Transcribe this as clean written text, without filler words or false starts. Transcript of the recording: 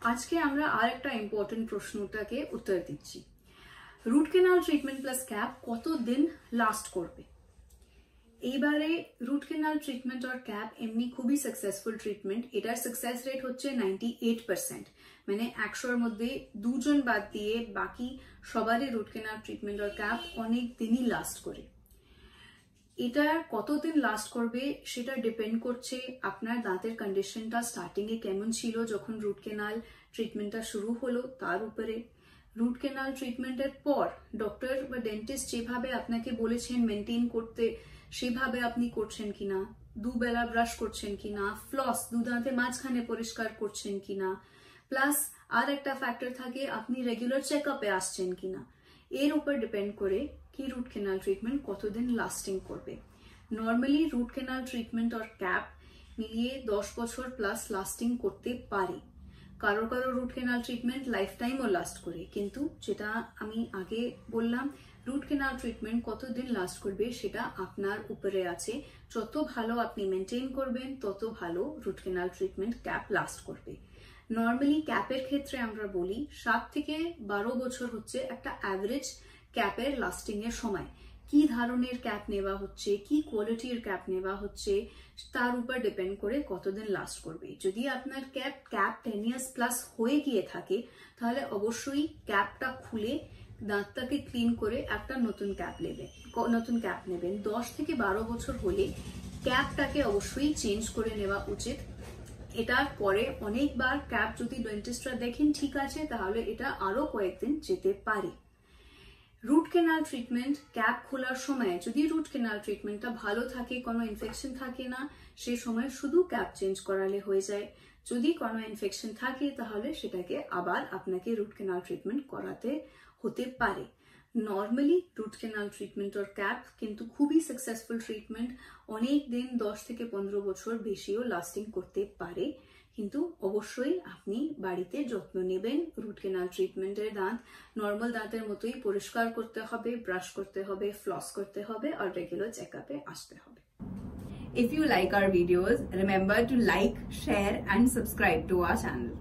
আজকে আমরা আর একটা ইম্পর্টেন্ট প্রশ্নটাকে উত্তর দিচ্ছি। Root canal treatment plus cap কতদিন লাস্ট করবে? এইবারে রুট ক্যানাল ট্রিটমেন্ট আর ক্যাপ এমনি খুবই সাকসেসফুল ট্রিটমেন্ট। এটার সাকসেস রেট হচ্ছে 98%, মানে 100-এর মধ্যে 2 জন বাদ দিয়ে বাকি সবারই রুট ক্যানাল ট্রিটমেন্ট আর ক্যাপ অনেক দিনই লাস্ট করে। এটা কতদিন লাস্ট করবে সেটা ডিপেন্ড করছে আপনার দাঁতের কন্ডিশনটা স্টার্টিং এ কেমন ছিল যখন রুট ক্যানাল ট্রিটমেন্টটা শুরু হলো তার উপরে। রুট ক্যানাল ট্রিটমেন্টের পর ডক্টর বা ডেন্টিস্ট যেভাবে আপনাকে বলেছেন মেনটেন করতে সেভাবে আপনি করছেন কিনা, দুবেলা ব্রাশ করছেন কিনা, ফ্লস দাঁতের মাঝখানে পরিষ্কার করছেন কিনা, প্লাস আর একটা ফ্যাক্টর থাকে আপনি রেগুলার চেকআপে আসছেন কিনা, এর উপর ডিপেন্ড করে কি রুট ক্যানাল ট্রিটমেন্ট কতদিন লাস্টিং করবে। নর্মালি রুট ক্যানাল ট্রিটমেন্ট আর ক্যাপ মিলিয়ে 10 বছর প্লাস লাস্টিং করতে পারে। কারো কারো রুট ক্যানাল ট্রিটমেন্ট লাইফ টাইমও লাস্ট করে, কিন্তু যেটা আমি আগে বললাম রুট ক্যানাল ট্রিটমেন্ট কতদিন লাস্ট করবে সেটা আপনার উপরে আছে। যত ভালো আপনি মেনটেন করবেন তত ভালো root canal treatment cap last করবে। নর্মালি ক্যাপের ক্ষেত্রে আমরা বলি 7 থেকে 12 বছর হচ্ছে একটা অ্যাভারেজ ক্যাপের লাস্টিং এর সময়। কি ধরনের ক্যাপ নেওয়া হচ্ছে, কি কোয়ালিটির ক্যাপ নেওয়া হচ্ছে তার উপর ডিপেন্ড করে কতদিন লাস্ট করবে। যদি আপনার ক্যাপ 10 ইয়ার্স প্লাস হয়ে গিয়ে থাকে তাহলে অবশ্যই ক্যাপটা খুলে দাঁতটাকে ক্লিন করে একটা নতুন ক্যাপ নেবেন। 10 থেকে 12 বছর হলে ক্যাপটাকে অবশ্যই চেঞ্জ করে নেওয়া উচিত। এটার পরে অনেকবার ক্যাপ যদি ডেন্টিস্টরা দেখেন ঠিক আছে তাহলে এটা আরো কয়েকদিন যেতে পারে। রুট ক্যানাল ট্রিটমেন্ট ক্যাপ খোলার সময় যদি রুট ক্যানাল ট্রিটমেন্টটা ভালো থাকে, কোনো ইনফেকশন থাকে না, সে সময় শুধু ক্যাপ চেঞ্জ করালে হয়ে যায়। যদি কোনো ইনফেকশন থাকে তাহলে সেটাকে আবার আপনাকে রুট ক্যানাল ট্রিটমেন্ট করাতে হতে পারে। নর্মালি রুট ক্যানাল ট্রিটমেন্ট আর ক্যাপ কিন্তু খুবই সাকসেসফুল ট্রিটমেন্ট, অনেক দিন 10 থেকে 15 বছর বেশিও লাস্টিং করতে পারে। কিন্তু অবশ্যই আপনি বাড়িতে যত্ন নেবেন। রুট ক্যানাল ট্রিটমেন্টের দাঁত নর্মাল দাঁতের মতোই পরিষ্কার করতে হবে, ব্রাশ করতে হবে, ফ্লস করতে হবে আর রেগুলার চেকআপে আসতে হবে। If you like our videos, remember to like, share and subscribe to our channel.